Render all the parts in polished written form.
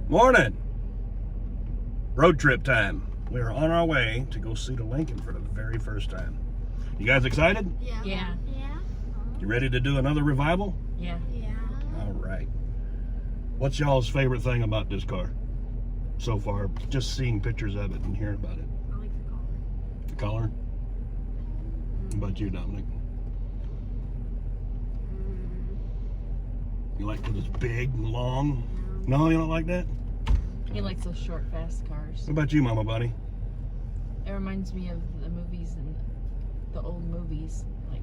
Morning. Road trip time. We are on our way to go see the Lincoln for the very first time. You guys excited? Yeah. Yeah. You ready to do another revival? Yeah. Yeah. All right. What's y'all's favorite thing about this car so far? Just seeing pictures of it and hearing about it. I like the color. The color? What about you, Dominic? You like when it's big and long? No, you don't like that? He likes those short, fast cars. What about you, Mama Buddy? It reminds me of the movies and the old movies, like,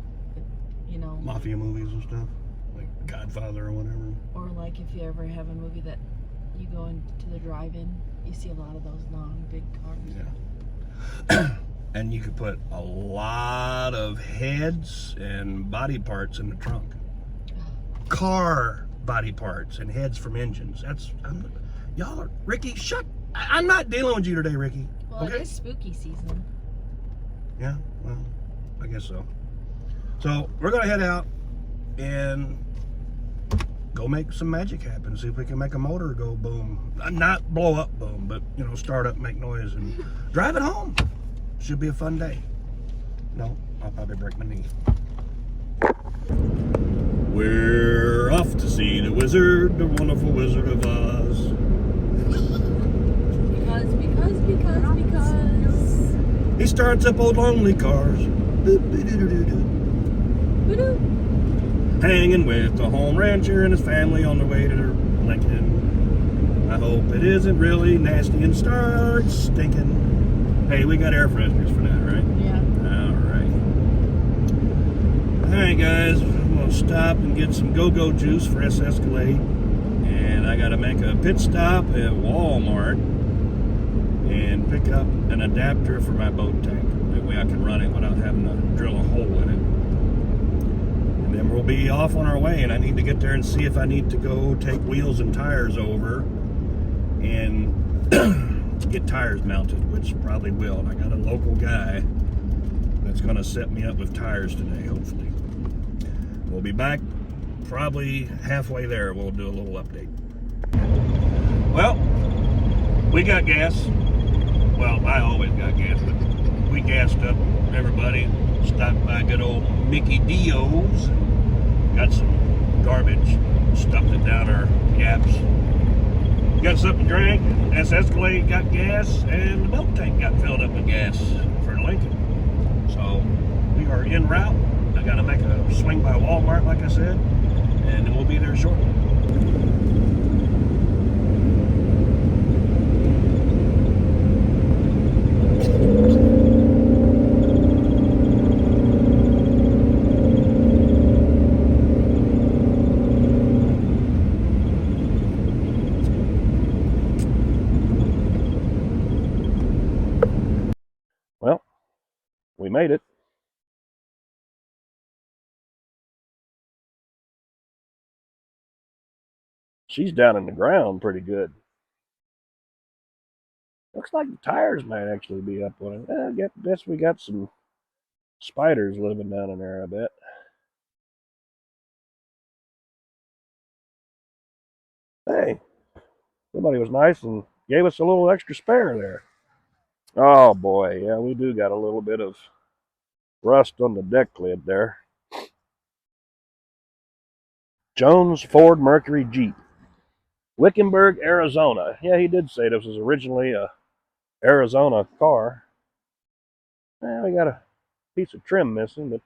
you know. Mafia movies and stuff? Like Godfather or whatever? Or like if you ever have a movie that you go into the drive-in, you see a lot of those long, big cars. Yeah. And you could put a lot of heads and body parts in the trunk. Car body parts and heads from engines. Y'all are, Ricky, shut. I'm not dealing with you today, Ricky. Well, Okay? it is spooky season. Yeah, well, I guess so. So we're gonna head out and go make some magic happen. See if we can make a motor go boom. Not blow up boom, but you know, start up, make noise, and drive it home. Should be a fun day. No, I'll probably break my knee. We're off to see the wizard, the wonderful Wizard of Oz. Because. He starts up old lonely cars. Hanging with the HomeWrencher and his family on their way to their Lincoln. I hope it isn't really nasty and starts stinking. Hey, we got air fresheners for that, right? Yeah. Alright, guys, I'm gonna stop and get some go-go juice for S Escalade, and I gotta make a pit stop at Walmart and pick up an adapter for my boat tank. That way I can run it without having to drill a hole in it. And then we'll be off on our way, and I need to get there and see if I need to go take wheels and tires over and get tires mounted, which probably will. And I got a local guy that's gonna set me up with tires today, hopefully. We'll be back probably halfway there. We'll do a little update. Well, we got gas. Well, I always got gas, but we gassed up everybody. Stopped by good old Mickey Dio's. Got some garbage, stuffed it down our gaps. Got something to drink. S Escalade got gas, and the boat tank got filled up with gas for Lincoln. So we are en route. I gotta make a swing by Walmart, like I said, and then we'll be there shortly. Well, we made it. She's down in the ground pretty good. Looks like the tires might actually be up on it. I guess we got some spiders living down in there, I bet. Hey, somebody was nice and gave us a little extra spare there. Oh boy, yeah, we do got a little bit of rust on the deck lid there. Jones Ford Mercury Jeep. Wickenburg, Arizona. Yeah, he did say this was originally a Arizona car. We got a piece of trim missing, but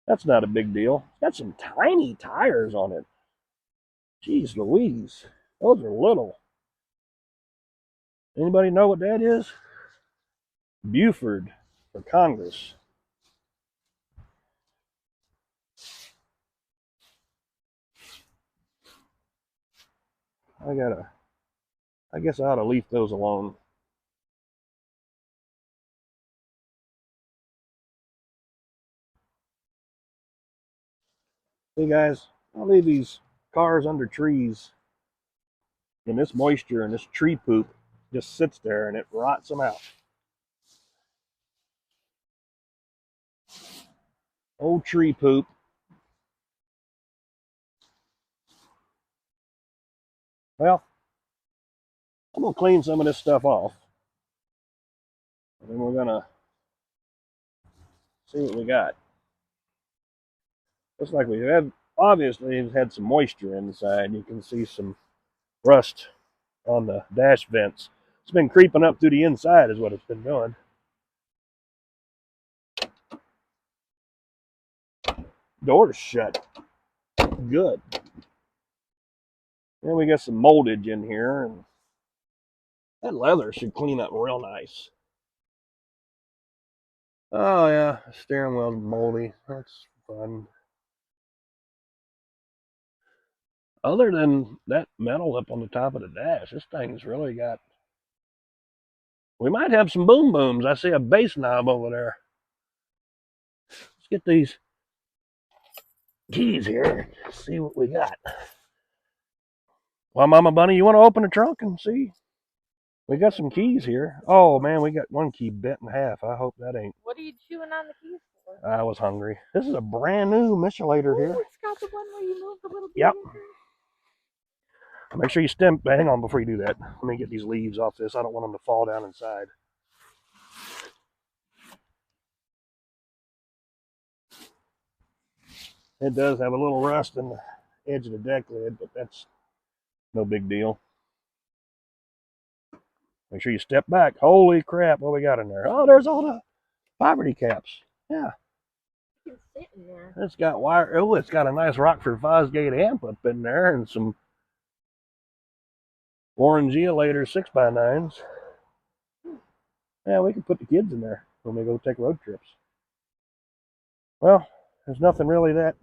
that's not a big deal. It's got some tiny tires on it. Jeez Louise, those are little. Anybody know what that is? Buford for Congress. I guess I ought to leave those alone. Hey guys, I'll leave these cars under trees, and this moisture and this tree poop just sits there and it rots them out. Old tree poop. Well, I'm going to clean some of this stuff off. And then we're going to see what we got. Looks like we've obviously had some moisture inside. You can see some rust on the dash vents. It's been creeping up through the inside is what it's been doing. Door's shut. Good. Then we got some moldage in here, and that leather should clean up real nice. Oh yeah, steering wheel's moldy. That's fun. Other than that metal up on the top of the dash, this thing's really got... We might have some boom booms. I see a bass knob over there. Let's get these keys here. See what we got. Well, Mama Bunny, you want to open the trunk and see? We got some keys here. Oh man, we got one key bent in half. I hope that ain't... What are you chewing on the keys for? I was hungry. This is a brand new Michelinator here. It's got the one where you move the little... Yep. Make sure you hang on before you do that. Let me get these leaves off this. I don't want them to fall down inside. It does have a little rust in the edge of the deck lid, but that's no big deal. Make sure you step back. Holy crap, what we got in there? Oh, there's all the poverty caps. Yeah. You can sit in there. It's got wire. Oh, it's got a nice Rockford Fosgate amp up in there and some Orangeolator 6x9s. Yeah, we can put the kids in there when we go take road trips. Well, there's nothing really that...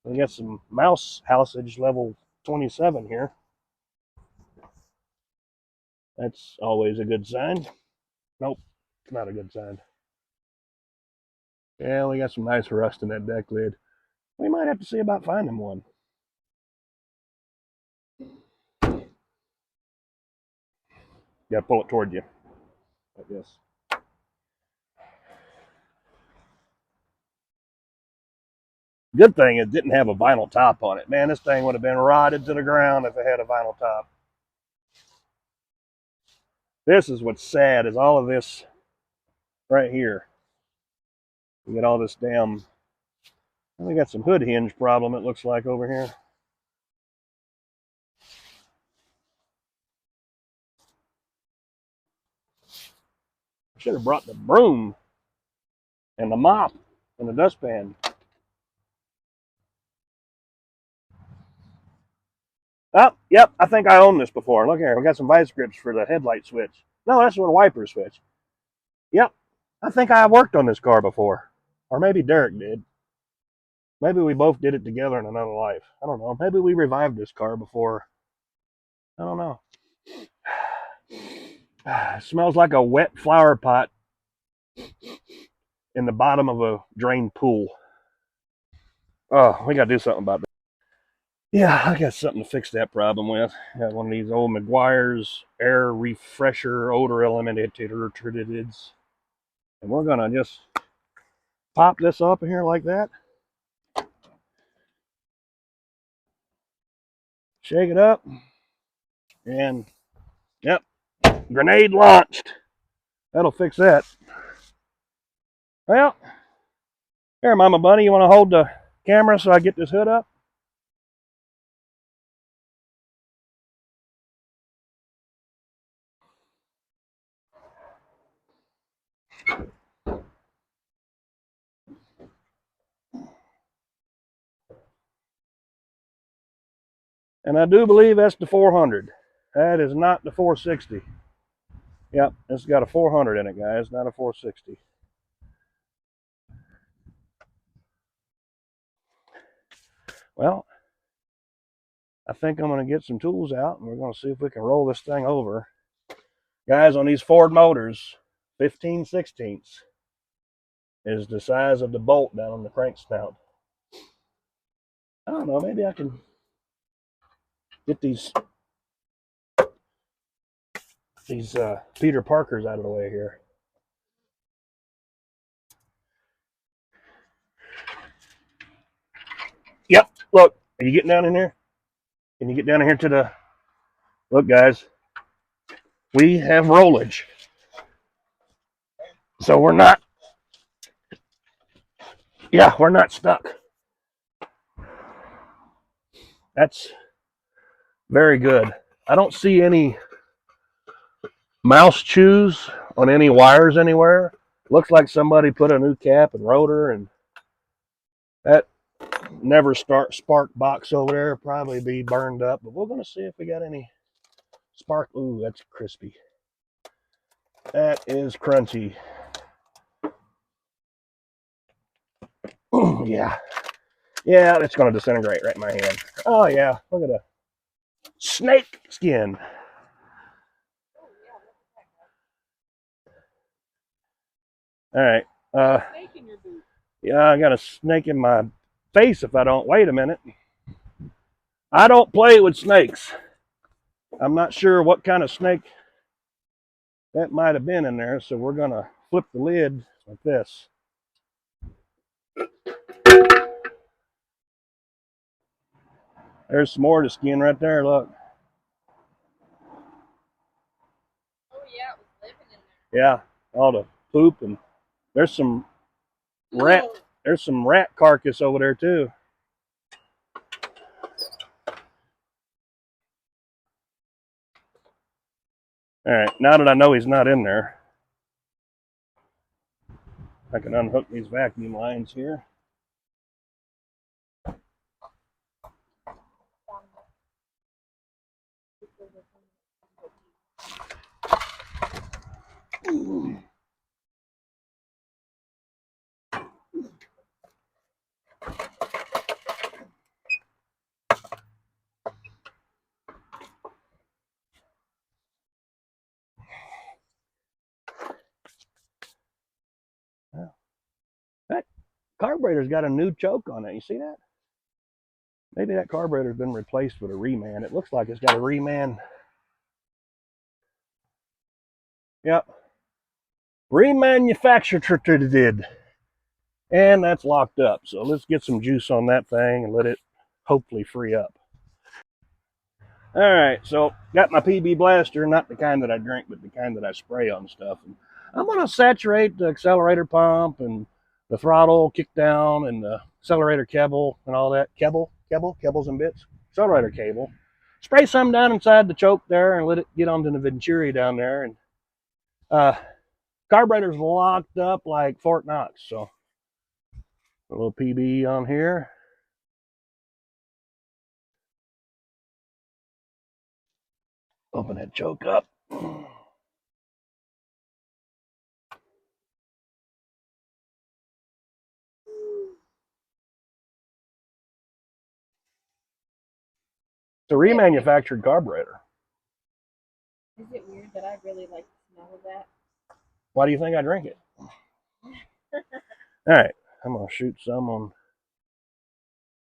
we got some mouse housage level 27 here. That's always a good sign. Nope, it's not a good sign. Yeah, we got some nice rust in that deck lid. We might have to see about finding one. Gotta pull it toward you, like this. Good thing it didn't have a vinyl top on it. Man, this thing would have been rotted to the ground if it had a vinyl top. This is what's sad, is all of this right here. We got all this damn... We got some hood hinge problem, it looks like, over here. I should have brought the broom and the mop and the dustpan. Oh, yep, I think I owned this before. Look here, we got some vice grips for the headlight switch. No, that's what a wiper switch. Yep, I think I worked on this car before. Or maybe Derek did. Maybe we both did it together in another life. I don't know. Maybe we revived this car before. I don't know. It smells like a wet flower pot in the bottom of a drained pool. Oh, we got to do something about that. Yeah, I got something to fix that problem with. I got one of these old McGuire's air refresher odor eliminators. And we're going to just pop this up in here like that. Shake it up. And, yep, grenade launched. That'll fix that. Well, here, Mama Bunny, you want to hold the camera so I get this hood up? And I do believe that's the 400. That is not the 460. Yep, it's got a 400 in it, guys, not a 460. Well, I think I'm going to get some tools out, and we're going to see if we can roll this thing over. Guys, on these Ford motors, 15/16 is the size of the bolt down on the crank snout. I don't know, maybe I can get these Peter Parkers out of the way here. Yep, look, are you getting down in there? Can you get down here to the, look guys, we have rollage. So we're not, yeah, we're not stuck. That's very good. I don't see any mouse chews on any wires anywhere. Looks like somebody put a new cap and rotor, and that never spark box over there probably be burned up, but we're going to see if we got any spark. Ooh, that's crispy. That is crunchy. Yeah. Yeah, it's going to disintegrate right in my hand. Oh, yeah. Look at a snake skin. All right. Yeah, I got a snake in my face if I don't wait a minute. I don't play with snakes. I'm not sure what kind of snake that might have been in there, so we're going to flip the lid like this. There's some more of the skin right there, look. Oh yeah, it was living in there. Yeah, all the poop, and there's some rat carcass over there too. All right, now that I know he's not in there, I can unhook these vacuum lines here. That carburetor's got a new choke on it. You see that? Maybe that carburetor's been replaced with a reman. It looks like it's got a reman. Yep. Remanufactured. And that's locked up. So let's get some juice on that thing and let it hopefully free up. All right, so got my PB blaster, not the kind that I drink, but the kind that I spray on stuff. And I'm going to saturate the accelerator pump and the throttle kick down and the accelerator cable and all that. Cables and bits, accelerator cable. Spray some down inside the choke there and let it get onto the venturi down there. And carburetor's locked up like Fort Knox, so a little PB on here. Open that choke up. It's a remanufactured carburetor. Is it weird that I really like the smell of that? Why do you think I drink it? All right, I'm going to shoot some on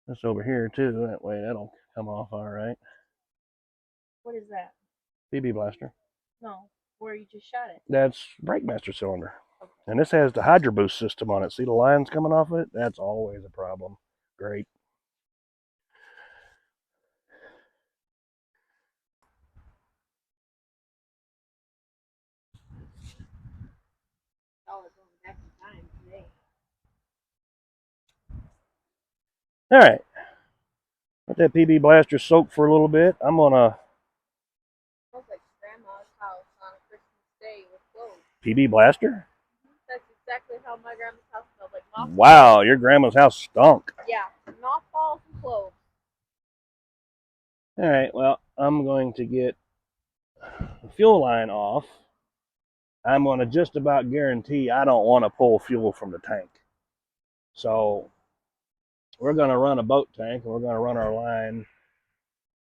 this over here too. That way that'll come off all right. What is that? PB blaster. No, where you just shot it. That's brake master cylinder. Okay. And this has the Hydro Boost system on it. See the lines coming off of it? That's always a problem. Great. Oh, it's going back in time today. All right. Let that PB blaster soak for a little bit. I'm going to... Smells like Grandma's house on a Christmas day with clothes. PB blaster? That's exactly how my grandma's house smelled like. Mothballs. Wow, your grandma's house stunk. Yeah, mothballs and clothes. All right, well, I'm going to get the fuel line off. I'm going to just about guarantee I don't want to pull fuel from the tank. So we're going to run a boat tank and we're going to run our line.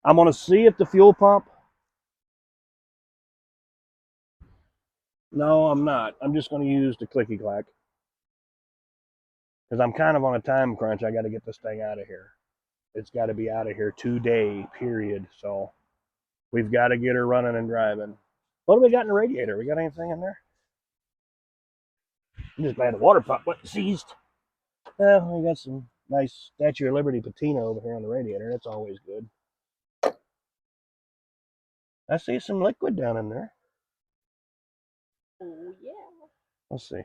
I'm going to see if the fuel pump. No, I'm not. I'm just going to use the clicky clack. Because I'm kind of on a time crunch. I got to get this thing out of here. It's got to be out of here today, period. So we've got to get her running and driving. What do we got in the radiator? We got anything in there? I'm just glad the water pump wasn't seized. Well, we got some nice Statue of Liberty patina over here on the radiator. That's always good. I see some liquid down in there. Oh, yeah. Let's see.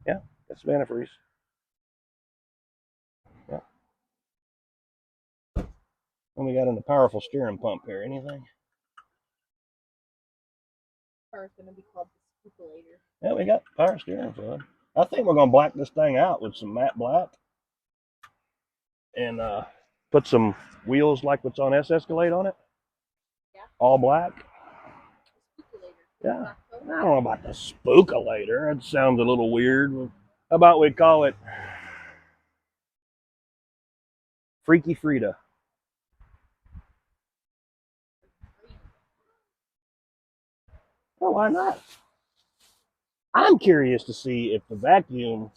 Yeah, that's antifreeze. Yeah. And we got in the powerful steering pump here. Anything? Or it's gonna be called the spookulator. Yeah, we got power steering fluid. I think we're gonna black this thing out with some matte black and put some wheels like what's on S Escalade on it. Yeah. All black. Spookulator. Yeah. I don't know about the spookulator. That sounds a little weird. How about we call it Freaky Frida? Well, why not? I'm curious to see if the vacuum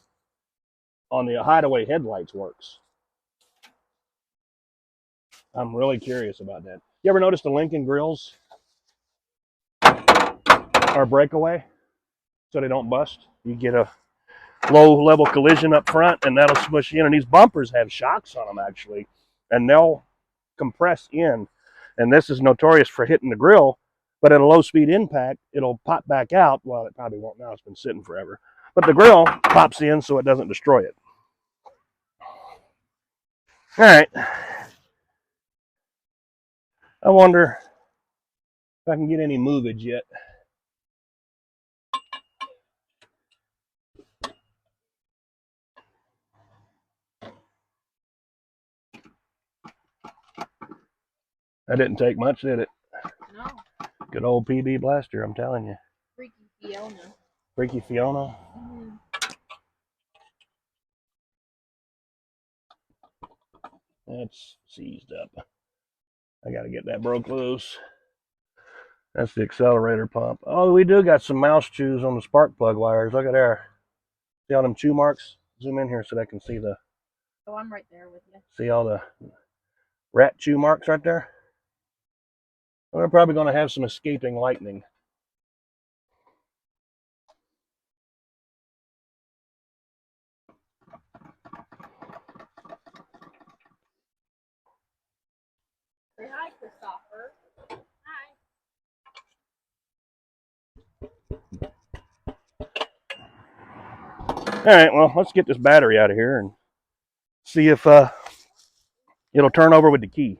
on the hideaway headlights works. I'm really curious about that. You ever notice the Lincoln grills are breakaway so they don't bust? You get a low level collision up front and that'll smush in. And these bumpers have shocks on them actually, and they'll compress in. And this is notorious for hitting the grill, but at a low speed impact, it'll pop back out. Well, it probably won't now, it's been sitting forever. But the grill pops in so it doesn't destroy it. All right. I wonder if I can get any movage yet. That didn't take much, did it? No. Good old PB blaster, I'm telling you. Freaky Fiona. Freaky Fiona. Mm-hmm. That's seized up. I gotta get that broke loose. That's the accelerator pump. Oh, we do got some mouse chews on the spark plug wires. Look at there. See all them chew marks? Zoom in here so they can see the. Oh, I'm right there with you. See all the rat chew marks right there? We're probably going to have some escaping lightning. Say hi, Christopher. Hi. All right, well, let's get this battery out of here and see if it'll turn over with the key.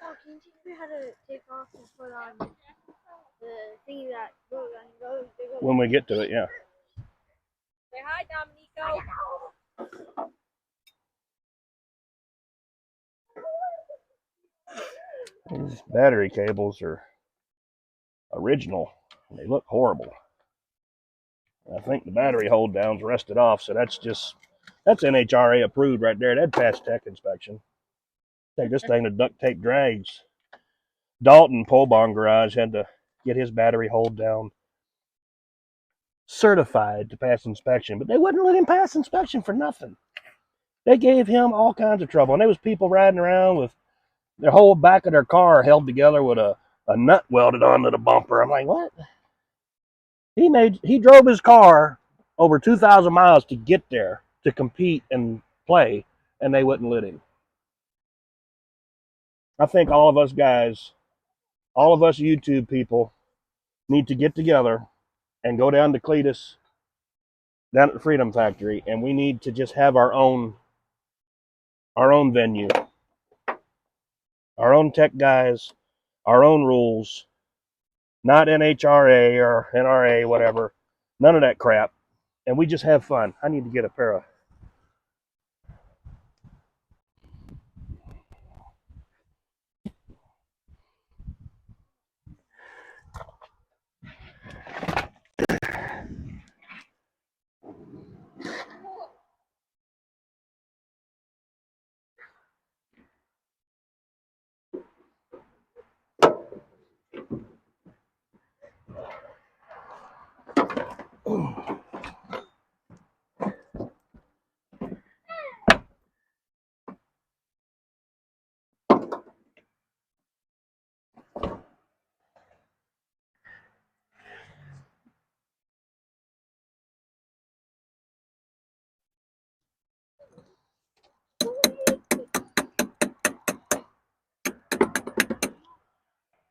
Oh, can you teach me how to take off and put on the thingy that goes on? When we get to it, yeah. Say hi, Dominico. These battery cables are original. They look horrible. I think the battery hold down's rusted off, so that's NHRA approved right there. That'd pass tech inspection. Take this thing to duct tape drags. Dalton Pole Barn Garage had to get his battery hold down certified to pass inspection, but they wouldn't let him pass inspection for nothing. They gave him all kinds of trouble, and there was people riding around with their whole back of their car held together with a nut welded onto the bumper. I'm like, what? He drove his car over 2,000 miles to get there to compete and play, and they wouldn't let him. I think all of us guys, all of us YouTube people, need to get together and go down to Cletus, down at the Freedom Factory, and we need to just have our own venue, our own tech guys, our own rules, not NHRA or NRA, whatever, none of that crap, and we just have fun. I need to get a pair of.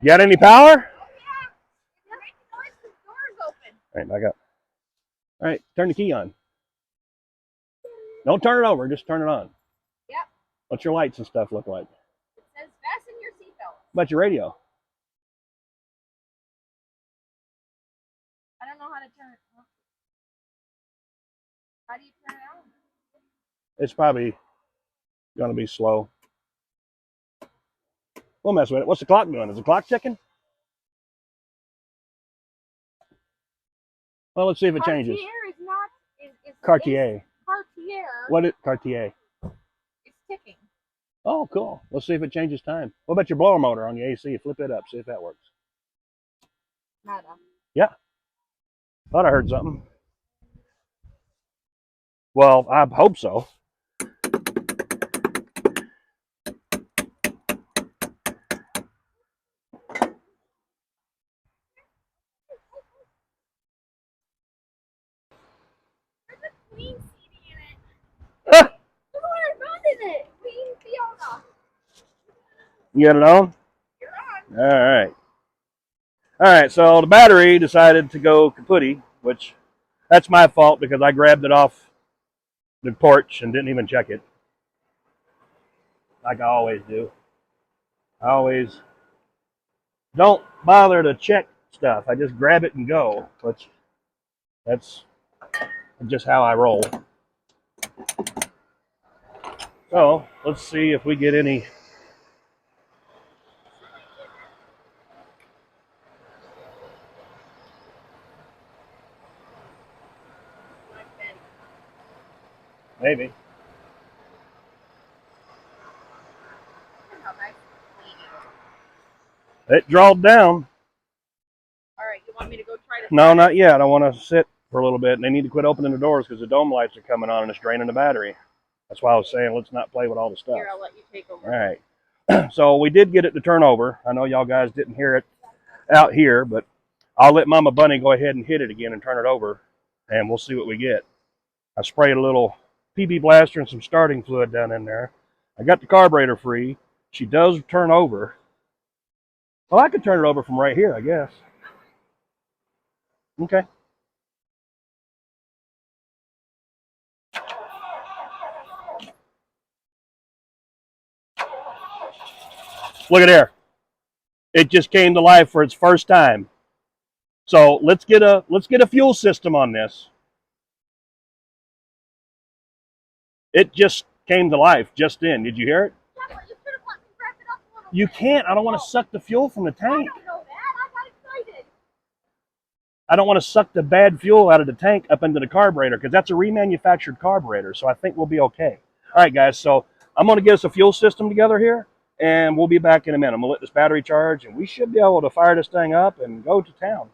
You got any power? Yeah. The door's open. All right, back up. All right, turn the key on. Don't turn it over, just turn it on. Yep. What's your lights and stuff look like? It says fasten your seatbelt. What about your radio? I don't know how to turn it on. How do you turn it on? It's probably going to be slow. We'll mess with it. What's the clock doing? Is the clock ticking? Well, let's see if it changes. Cartier is not. Cartier. Cartier. What is Cartier? It's ticking. Oh, cool. Let's see if it changes time. What about your blower motor on the AC? Flip it up. See if that works. Nada. Yeah. Thought I heard something. Well, I hope so. There's a Queen CD in it. Ah, Look what I found in it. Queen Fiona. you got it on? You're on. All right. All right, so the battery decided to go kaputty, which that's my fault because I grabbed it off the porch and didn't even check it. Like I always do. I always don't bother to check stuff. I just grab it and go, which that's just how I roll. So let's see if we get any. Maybe. Look how nice and clean it is. It drawed down. All right, you want me to go try to? No, not yet. I want to sit for a little bit, and they need to quit opening the doors because the dome lights are coming on and it's draining the battery. That's why I was saying let's not play with all the stuff. Here, I'll let you take over. All right. So we did get it to turn over. I know y'all guys didn't hear it out here, but I'll let Mama Bunny go ahead and hit it again and turn it over, and we'll see what we get. I sprayed a little PB blaster and some starting fluid down in there. I got the carburetor free. She does turn over. Well, I could turn it over from right here, I guess. Okay. Look at there. It just came to life for its first time. So let's get a fuel system on this. It just came to life just then. Did you hear it? Yeah, but you could have let me wrap it up a little You can't. I don't want to suck the fuel from the I tank. don't know that. I got excited. I don't want to suck the bad fuel out of the tank up into the carburetor because that's a remanufactured carburetor. So I think we'll be okay. All right, guys. So I'm going to get us a fuel system together here, and we'll be back in a minute. I'm going to let this battery charge, and we should be able to fire this thing up and go to town.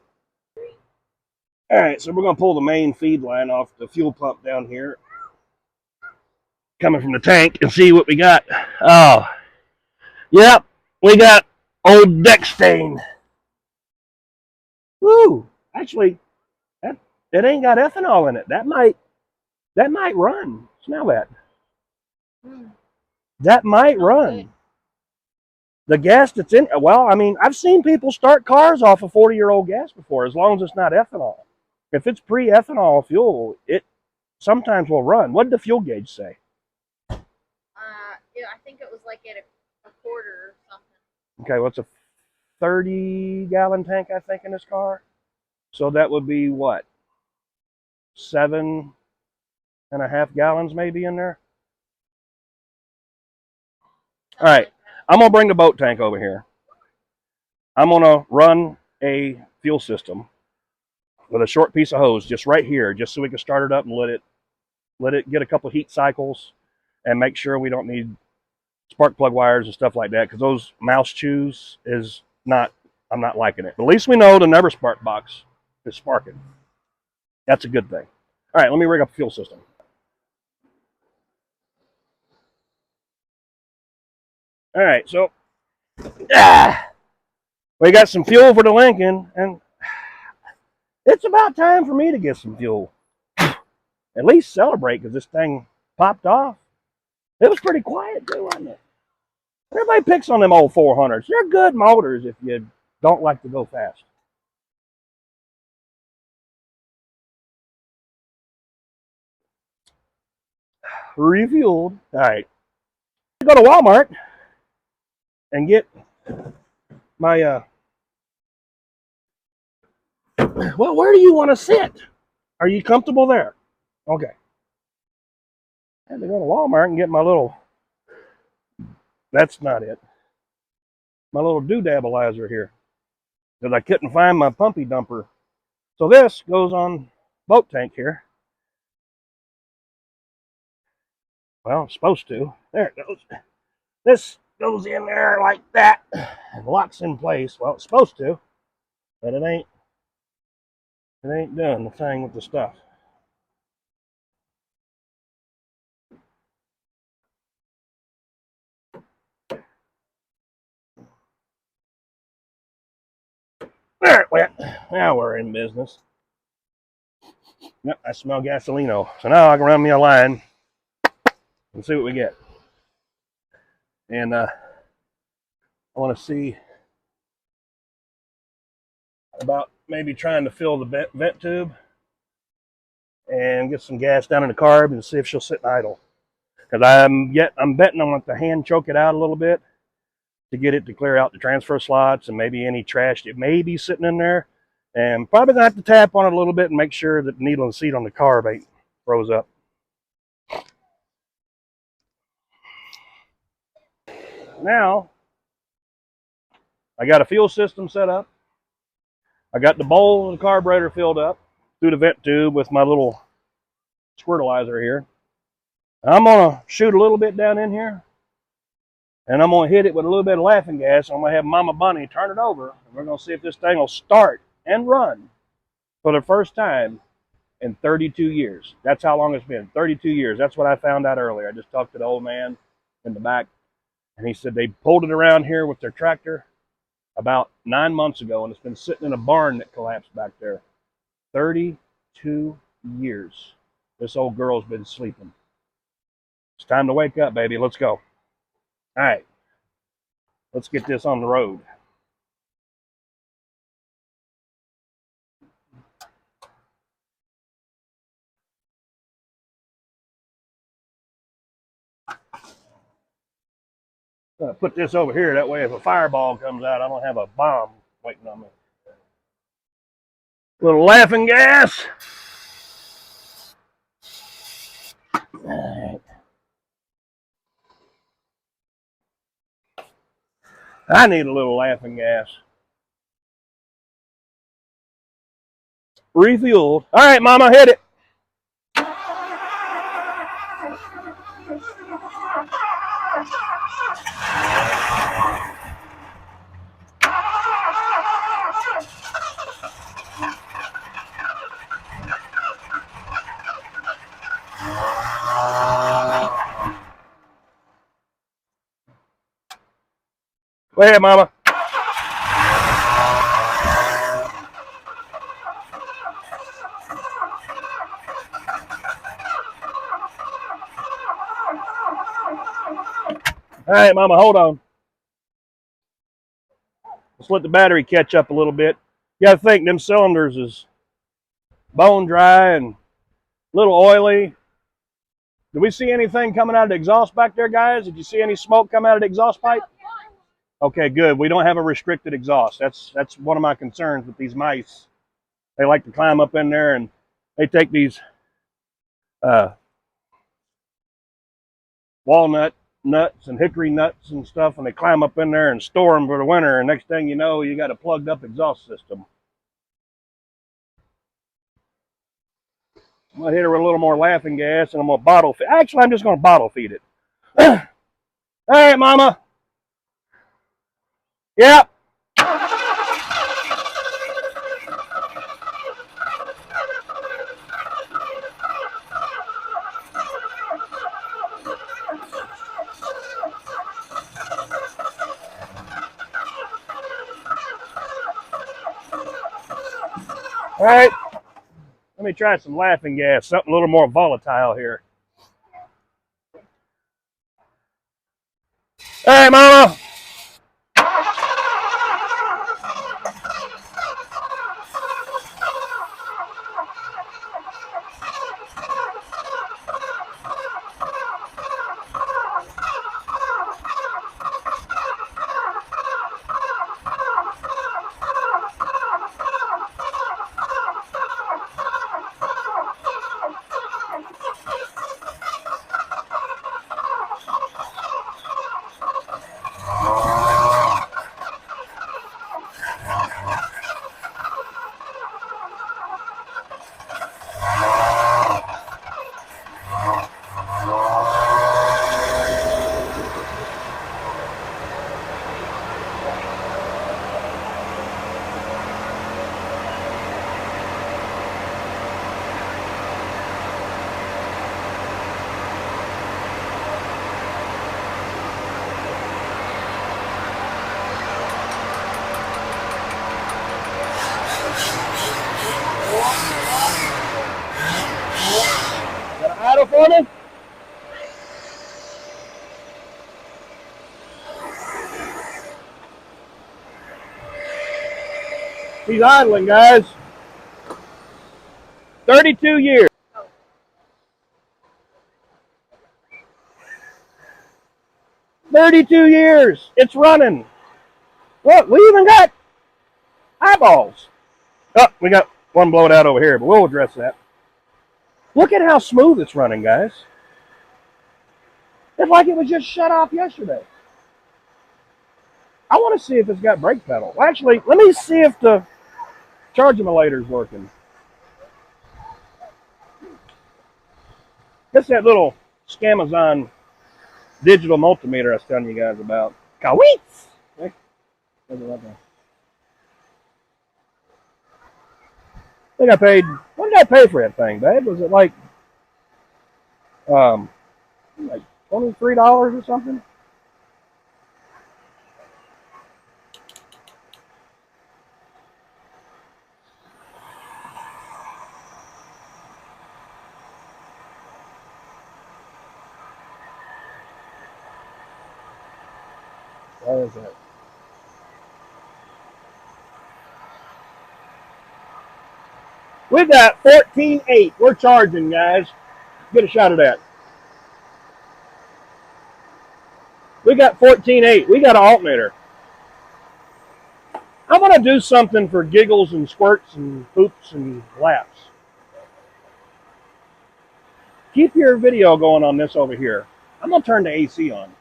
All right, so we're going to pull the main feed line off the fuel pump down here, coming from the tank, and see what we got. Oh, yep, we got old deck stain. Woo! Actually, it ain't got ethanol in it. That might run. Smell that. That might run. The gas that's in. Well, I mean, I've seen people start cars off of 40-year-old gas before, as long as it's not ethanol. If it's pre-ethanol fuel, it sometimes will run. What did the fuel gauge say? I think it was like at a quarter or something. Okay, what's a 30-gallon tank, I think, in this car? So that would be what? 7.5 gallons maybe in there? All right, I'm going to bring the boat tank over here. I'm going to run a fuel system with a short piece of hose just right here, just so we can start it up and let it get a couple heat cycles and make sure we don't need spark plug wires and stuff like that, because those mouse chews is not, I'm not liking it. But at least we know the never spark box is sparking. That's a good thing. All right, let me rig up the fuel system. All right, so we got some fuel for the Lincoln, and it's about time for me to get some fuel. At least celebrate, because this thing popped off. It was pretty quiet too, wasn't it? Everybody picks on them old 400s. They're good motors if you don't like to go fast. Refueled. All right. Go to Walmart and get my, well, where do you want to sit? Are you comfortable there? Okay. I had to go to Walmart and get my little, that's not it, my little doodabalizer here, because I couldn't find my pumpy dumper. So this goes on boat tank here. Well, it's supposed to. There it goes. This goes in there like that and locks in place. Well, it's supposed to, but it ain't doing the thing with the stuff. There it went. Now we're in business. Yep, I smell gasolino. So now I can run me a line and see what we get. And I want to see about maybe trying to fill the vent tube and get some gas down in the carb and see if she'll sit idle. Because I'm betting I want to hand choke it out a little bit to get it to clear out the transfer slots and maybe any trash that may be sitting in there. And probably gonna have to tap on it a little bit and make sure that the needle and seat on the carb ain't froze up. Now, I got a fuel system set up. I got the bowl of the carburetor filled up through the vent tube with my little squirtalizer here. I'm gonna shoot a little bit down in here, and I'm gonna hit it with a little bit of laughing gas. I'm gonna have Mama Bunny turn it over, and we're gonna see if this thing will start and run for the first time in 32 years. That's how long it's been, 32 years. That's what I found out earlier. I just talked to the old man in the back, and he said they pulled it around here with their tractor about 9 months ago, and it's been sitting in a barn that collapsed back there. 32 years. This old girl's been sleeping. It's time to wake up, baby. Let's go. All right. Let's get this on the road. Put this over here. That way, if a fireball comes out, I don't have a bomb waiting on me. Little laughing gas. All right. I need a little laughing gas. Refueled. All right, Mama, hit it. Go ahead, Mama. All right, Mama, hold on. Let's let the battery catch up a little bit. You got to think them cylinders is bone dry and a little oily. Did we see anything coming out of the exhaust back there, guys? Did you see any smoke come out of the exhaust pipe? Okay, good. We don't have a restricted exhaust. That's one of my concerns with these mice. They like to climb up in there and they take these walnut nuts and hickory nuts and stuff, and they climb up in there and store them for the winter, and next thing you know, you got a plugged up exhaust system. I'm gonna hit her with a little more laughing gas, and I'm gonna bottle feed. Actually, I'm just gonna bottle feed it. All right, Mama. Yep. All right, let me try some laughing gas, something a little more volatile here. All right, Mama. Got an idle for me? He's idling, guys. 32 years. 32 years. It's running. Look, we even got eyeballs. Oh, we got one blowed out over here, but we'll address that. Look at how smooth it's running, guys. It's like it was just shut off yesterday. I want to see if it's got brake pedal. Actually, let me see if the charge emulator is working. It's that little Scamazon digital multimeter I was telling you guys about. Kaweets! I think I paid, what did I pay for that thing, babe? Was it like $23 or something? What is it? We got 14.8. We're charging, guys. Get a shot of that. We got 14.8. We got an alternator. I want to do something for giggles and squirts and poops and laughs. Keep your video going on this over here. I'm going to turn the AC on.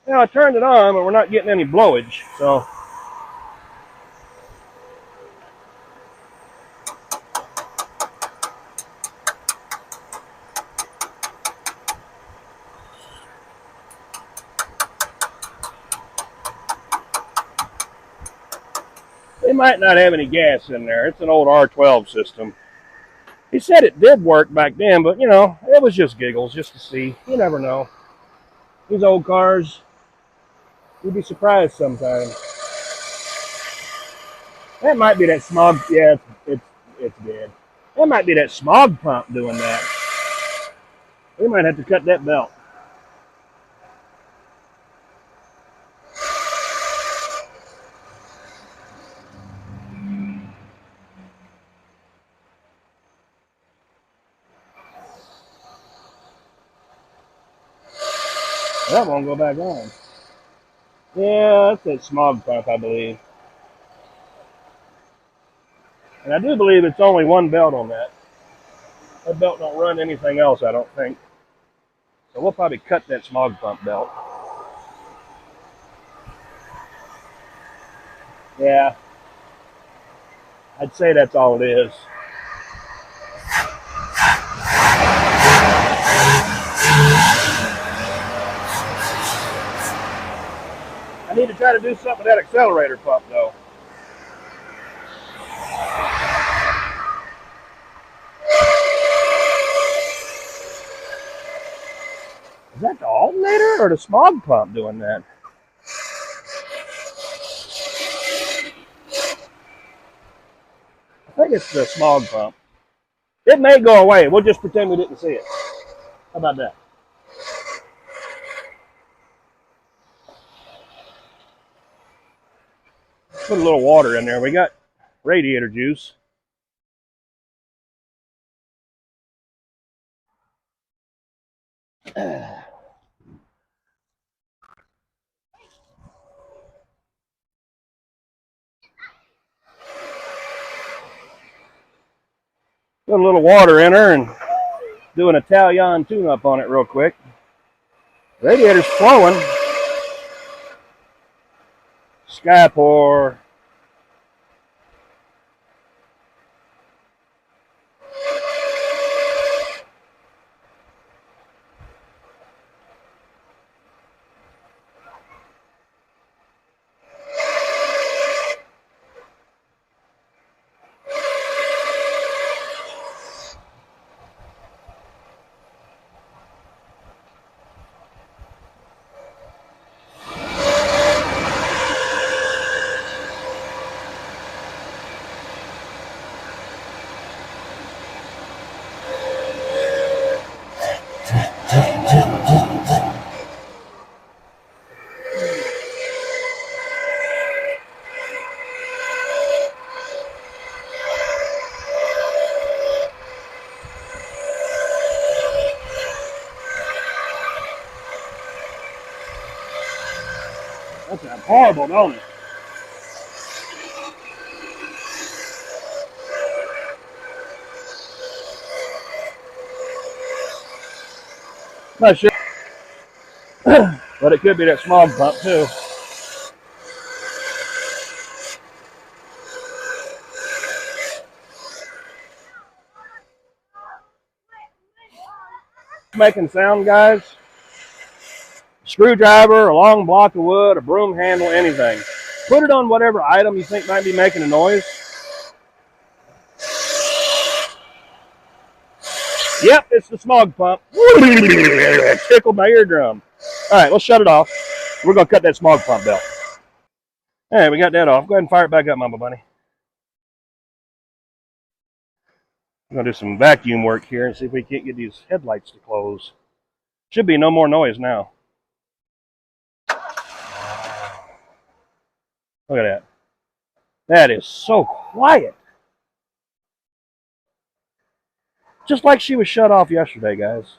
Now I turned it on, but we're not getting any blowage, so. They might not have any gas in there. It's an old R12 system. He said it did work back then, but, you know, it was just giggles, just to see. You never know. These old cars, you'd be surprised sometimes. That might be that smog. Yeah, it's dead. That might be that smog pump doing that. We might have to cut that belt. That won't go back on. Yeah, that's that smog pump, I believe. And I do believe it's only one belt on that. That belt don't run anything else, I don't think. So we'll probably cut that smog pump belt. Yeah. I'd say that's all it is. I need to try to do something with that accelerator pump, though. alternator or the smog pump doing that? I think it's the smog pump. It may go away. We'll just pretend we didn't see it. How about that? Put a little water in there. We got radiator juice. Put a little water in her and do an Italian tune-up on it real quick. Radiator's flowing. Sky pour. That sounds horrible, don't it? Not sure, but it could be that smog pump too. Making sound, guys. Screwdriver, a long block of wood, a broom handle, anything. Put it on whatever item you think might be making a noise. Yep, it's the smog pump. It tickled my eardrum. All right, let's shut it off. We're going to cut that smog pump belt. All right, we got that off. Go ahead and fire it back up, Mama Bunny. I'm going to do some vacuum work here and see if we can't get these headlights to close. Should be no more noise now. Look at that. That is so quiet. Just like she was shut off yesterday, guys.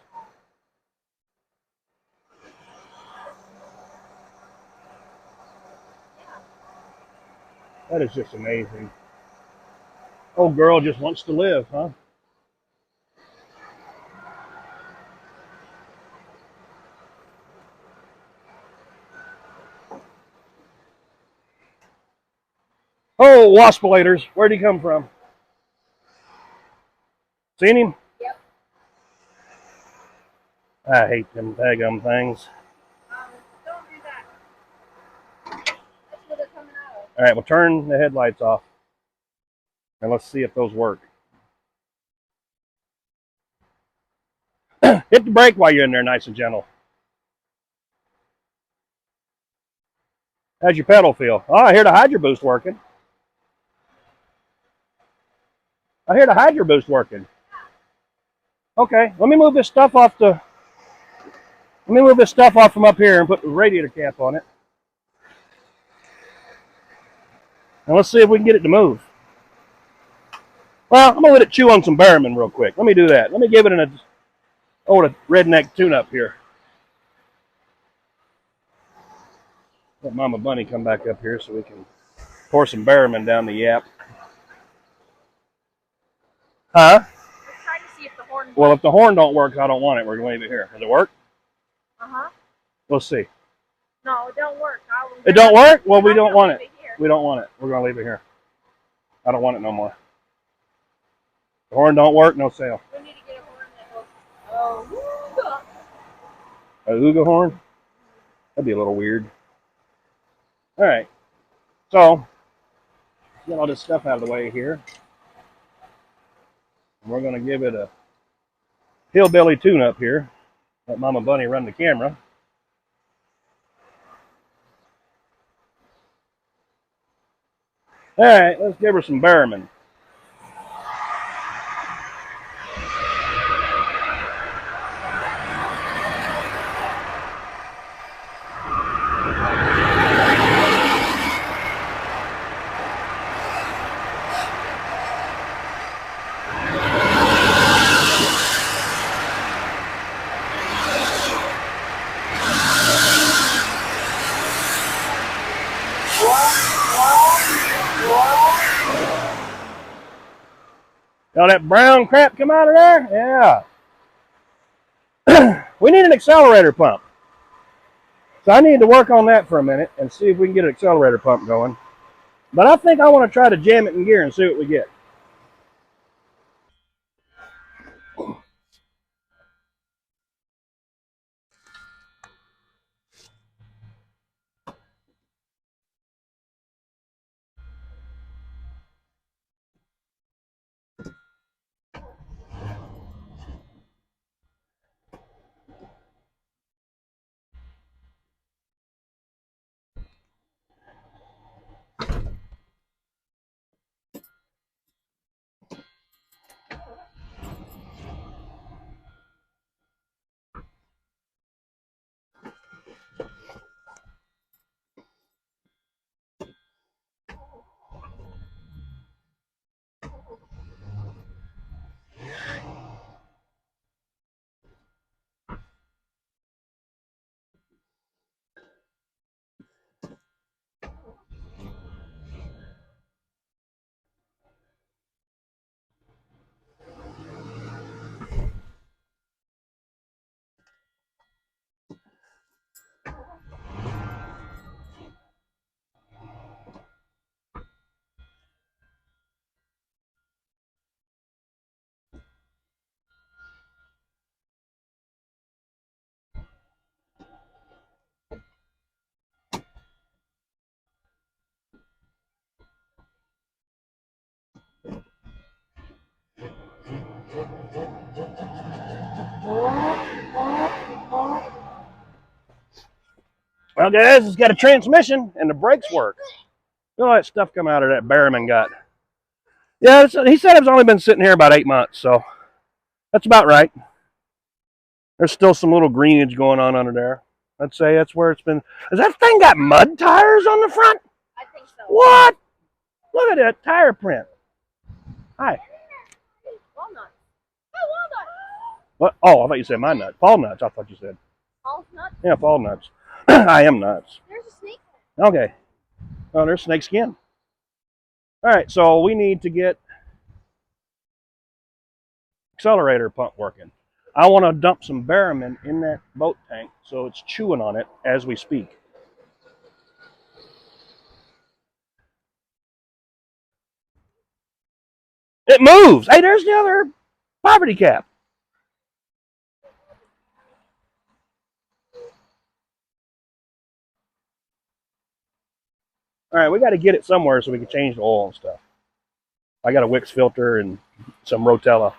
That is just amazing. Old girl just wants to live, huh? Oh, waspolators. Where'd he come from? Seen him? Yep. I hate them daggum things. Don't do that. That's where they're coming out of. All right, we'll turn the headlights off. And let's see if those work. Hit the brake while you're in there, nice and gentle. How's your pedal feel? Oh, I hear the hydro boost working. I hear the hydro boost working. Okay, let me move this stuff off from up here and put the radiator cap on it. And let's see if we can get it to move. Well, I'm going to let it chew on some Berryman real quick. Let me do that. Let me give it a redneck tune-up here. Let Mama Bunny come back up here so we can pour some Berryman down the yap. Huh? Let's try to see if the horn works. Well, if the horn don't work, I don't want it. We're going to leave it here. Does it work? Uh-huh. Let's see. No, it don't work. It don't work? Well, we don't want it. We don't want it. We're going to leave it here. I don't want it no more. The horn don't work, no sale. We need to get a horn that goes, A Ooga horn? That'd be a little weird. All right. So, get all this stuff out of the way here. And we're going to give it a hillbilly tune-up here. Let Mama Bunny run the camera. All right, let's give her some Berryman. All that brown crap come out of there? Yeah. We need an accelerator pump. So I need to work on that for a minute and see if we can get an accelerator pump going. But I think I want to try to jam it in gear and see what we get. Well, guys, it's got a transmission and the brakes work. Look at all that stuff come out of that Berryman got. Yeah, he said it's only been sitting here about 8 months, so that's about right. There's still some little greenage going on under there. I'd say that's where it's been. Has that thing got mud tires on the front? I think so. What? Look at that tire print. Hi. Walnut. Oh, walnut. What? Oh, I thought you said my nut. Fall nuts, I thought you said. All nuts. Yeah, fall nuts. I am nuts. There's a snake. Okay. Oh, there's snake skin. All right, so we need to get accelerator pump working. I want to dump some Berryman in that boat tank so it's chewing on it as we speak. It moves. Hey, there's the other poverty cap. All right, we got to get it somewhere so we can change the oil and stuff. I got a Wix filter and some Rotella.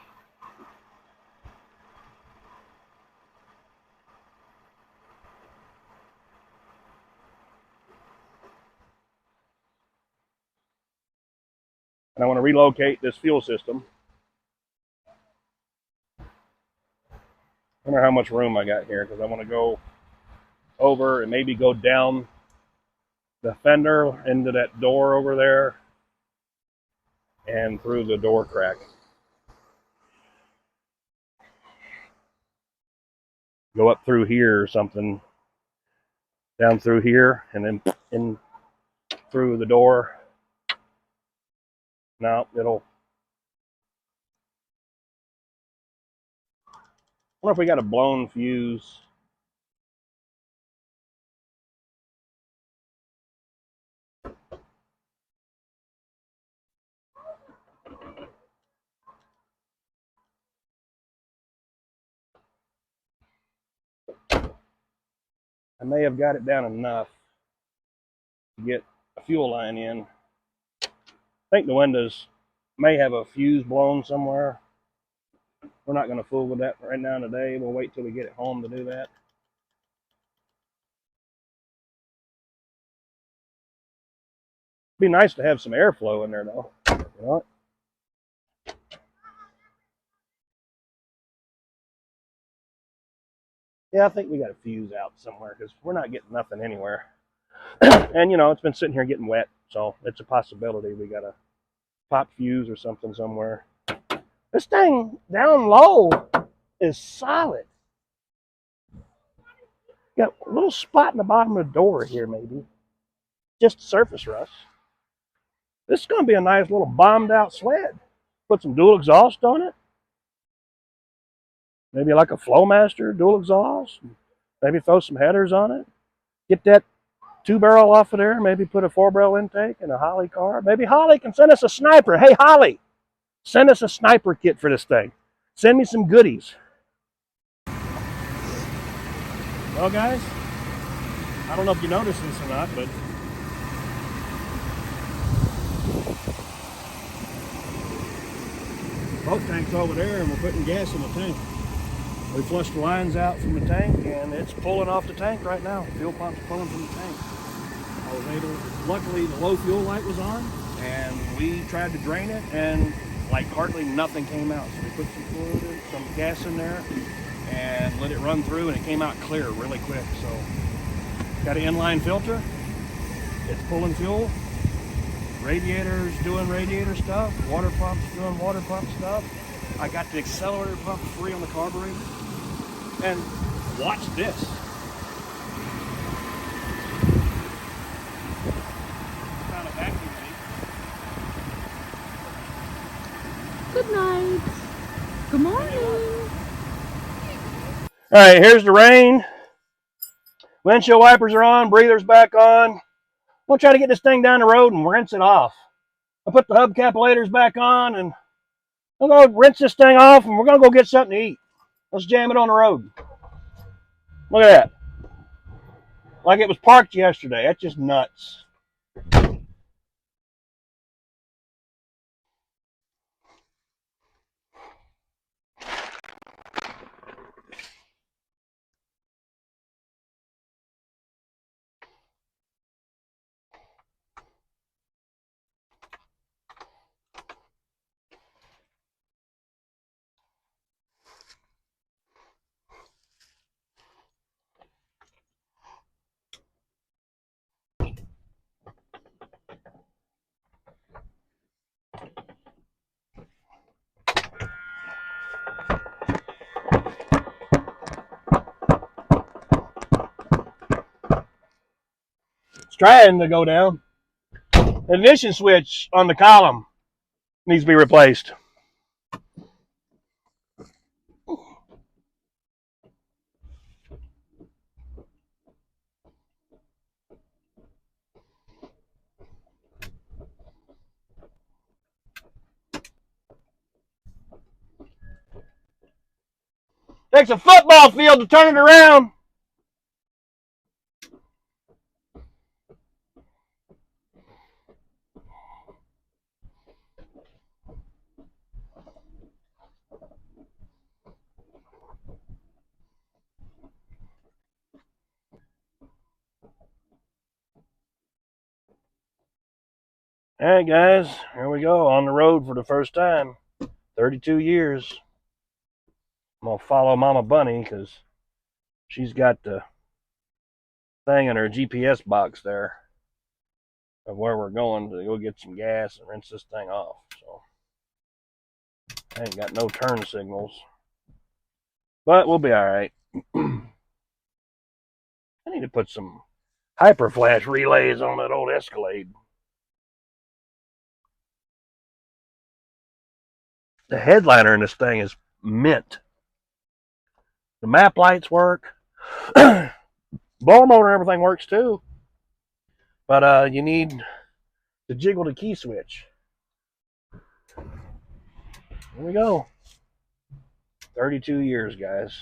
And I want to relocate this fuel system. I wonder how much room I got here because I want to go over and maybe go down the fender into that door over there and through the door crack. Go up through here or something, down through here, and then in through the door. No, it'll. I wonder if we got a blown fuse. I may have got it down enough to get a fuel line in. I think the windows may have a fuse blown somewhere. We're not going to fool with that right now today. We'll wait till we get it home to do that. Be nice to have some airflow in there, though. You know? Yeah, I think we got a fuse out somewhere because we're not getting nothing anywhere. And, you know, it's been sitting here getting wet, so it's a possibility we got a pop fuse or something somewhere. This thing down low is solid. Got a little spot in the bottom of the door here, maybe. Just surface rust. This is going to be a nice little bombed out sled. Put some dual exhaust on it. Maybe like a Flowmaster dual exhaust. Maybe throw some headers on it. Get that 2-barrel off of there. Maybe put a 4-barrel intake and a Holly car. Maybe Holly can send us a sniper. Hey, Holly, send us a sniper kit for this thing. Send me some goodies. Well, guys, I don't know if you noticed this or not, but boat tank's over there and we're putting gas in the tank. We flushed the lines out from the tank and it's pulling off the tank right now. Fuel pump's pulling from the tank. I was able, luckily the low fuel light was on and we tried to drain it and like hardly nothing came out. So we put some fluid in, some gas in there and let it run through and it came out clear really quick. So got an inline filter, it's pulling fuel. Radiator's doing radiator stuff, water pump's doing water pump stuff. I got the accelerator pump free on the carburetor. And watch this. Found a vacuum leak. Good night. Good morning. All right, here's the rain. Windshield wipers are on, breather's back on. We'll try to get this thing down the road and rinse it off. I'll put the hubcap laters back on and I'm going to rinse this thing off and we're going to go get something to eat. Let's jam it on the road. Look at that. Like it was parked yesterday. That's just nuts. It's trying to go down. The ignition switch on the column needs to be replaced. Takes a football field to turn it around. All right, guys, here we go on the road for the first time. 32 years. I'm going to follow Mama Bunny because she's got the thing in her GPS box there of where we're going to go get some gas and rinse this thing off. So I ain't got no turn signals, but we'll be all right. I need to put some hyper flash relays on that old Escalade. The headliner in this thing is mint. The map lights work. Blower motor and everything works too. But you need to jiggle the key switch. Here we go. 32 years, guys.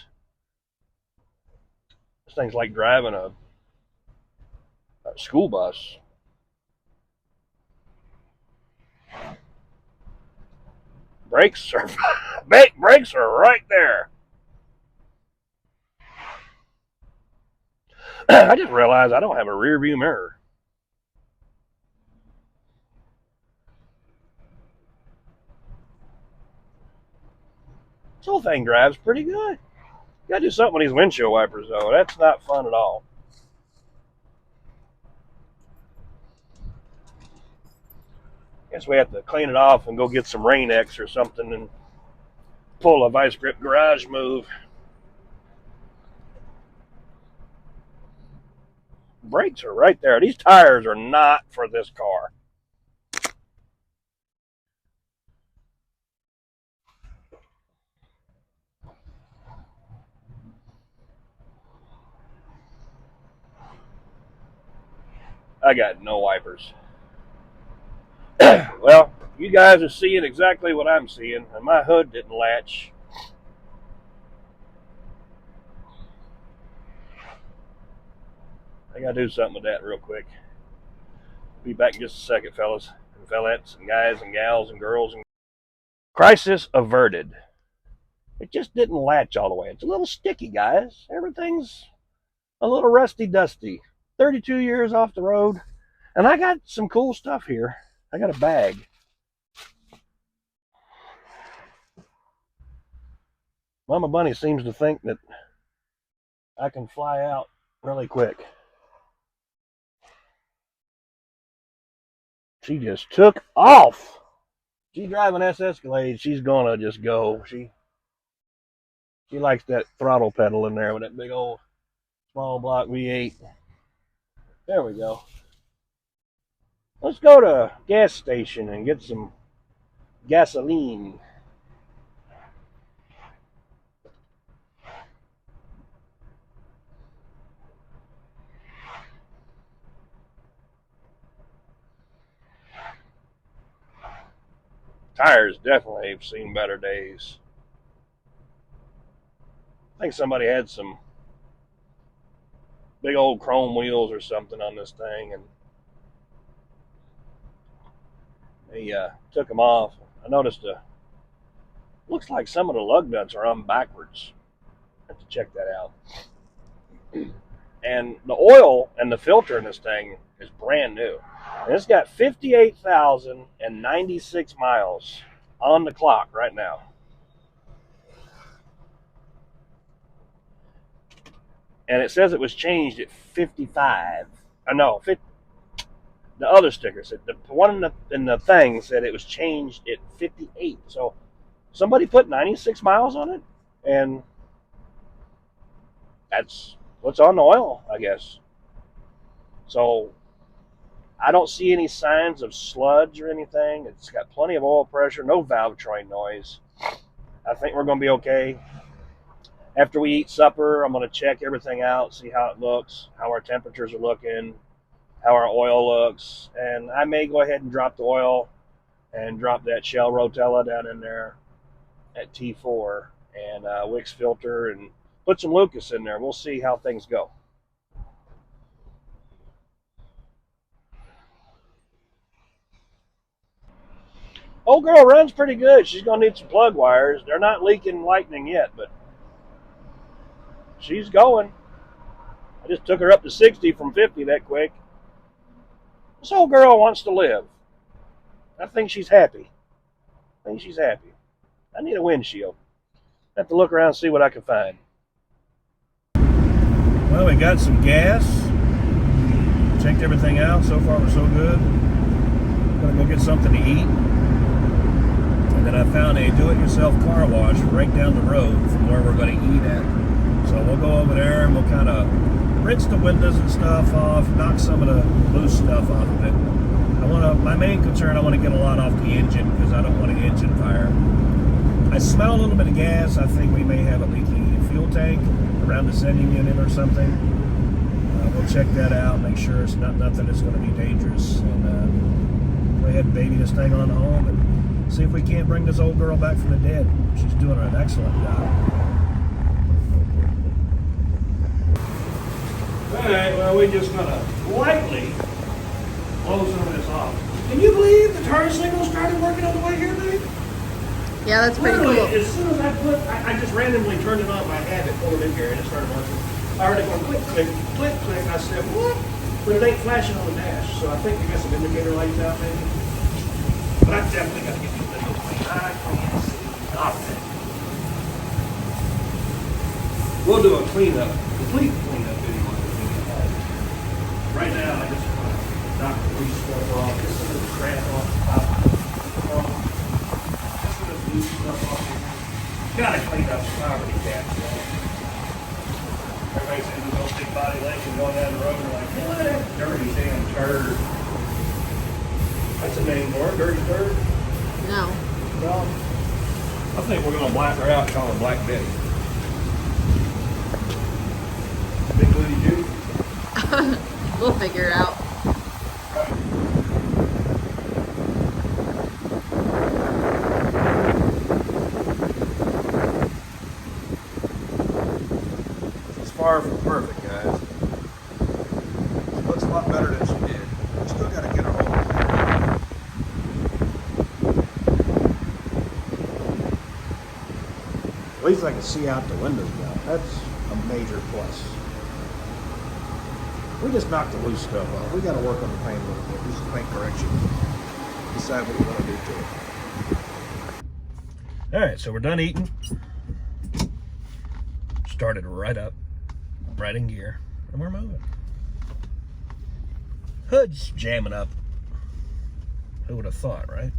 This thing's like driving a school bus. Brakes are brakes are right there. I just realized I don't have a rear view mirror. This whole thing drives pretty good. You gotta do something with these windshield wipers, though. That's not fun at all. Guess we have to clean it off and go get some Rain-X or something and pull a vice grip garage move. Brakes are right there. These tires are not for this car. I got no wipers. Well, you guys are seeing exactly what I'm seeing, and my hood didn't latch. I gotta do something with that real quick. Be back in just a second, fellas and fellettes and guys and gals and girls. Crisis averted. It just didn't latch all the way. It's a little sticky, guys. Everything's a little rusty dusty. 32 years off the road, and I got some cool stuff here. I got a bag. Mama Bunny seems to think that I can fly out really quick. She just took off. She's driving S Escalade. She's gonna just go. She likes that throttle pedal in there with that big old small block V8. There we go. Let's go to a gas station and get some gasoline. Tires definitely have seen better days. I think somebody had some big old chrome wheels or something on this thing, and they took them off. I noticed looks like some of the lug nuts are on backwards. I have to check that out. And the oil and the filter in this thing is brand new. And it's got 58,096 miles on the clock right now. And it says it was changed at 55. The other sticker said, the one in the thing said it was changed at 58. So somebody put 96 miles on it, and that's what's on the oil, I guess. So I don't see any signs of sludge or anything. It's got plenty of oil pressure, no valve train noise. I think we're going to be okay. After we eat supper, I'm going to check everything out, see how it looks, how our temperatures are looking, how our oil looks. And I may go ahead and drop the oil and drop that Shell Rotella down in there at T4 and Wix filter and put some Lucas in there. We'll see how things go. Old girl runs pretty good. She's going to need some plug wires. They're not leaking lightning yet, but she's going. I just took her up to 60 from 50 that quick. This old girl wants to live. I think she's happy. I need a windshield. I have to look around and see what I can find. Well, we got some gas. Checked everything out. So far, we're so good. I'm going to go get something to eat. And then I found a do-it-yourself car wash right down the road from where we're going to eat at. So we'll go over there and we'll kind of rinse the windows and stuff off, knock some of the loose stuff off of it. My main concern, I want to get a lot off the engine because I don't want an engine fire. I smell a little bit of gas. I think we may have a leaky fuel tank around the sending unit or something. We'll check that out, make sure it's nothing that's going to be dangerous, and go ahead and baby this thing on home and see if we can't bring this old girl back from the dead. She's doing an excellent job. Alright, well, we're just going to lightly blow some of this off. Can you believe the turn signal started working on the way here, babe? Yeah, that's pretty Literally, cool. as soon as I just randomly turned it on by habit, pulled it in here, and it started working. I heard it going click, click, click, click. I said, what? But it ain't flashing on the dash, so I think we got some indicator lights out, maybe. But I definitely got to get these windows clean. I can't see nothing. We'll do a cleanup, complete cleanup video on this video. Right now, I just want to knock the loose stuff off, get some of the crap off the top. Just some of the loose stuff off here. Gotta clean up the property tax, y'all. Everybody sees those big body legs and going down the road and they're like, what that dirty damn turd. That's a name for it, dirty turd. No. Well, I think we're gonna black her out and call her Black Betty. Big booty Jew. We'll figure it out. She's far from perfect, guys. She looks a lot better than she did. We still gotta get her home. At least I can see out the windows now. That's a major plus. We just knocked the loose stuff off. We got to work on the paint a little bit. Do some paint correction. Decide what we want to do to it. All right, so we're done eating. Started right up, right in gear, and we're moving. Hood's jamming up. Who would have thought, right?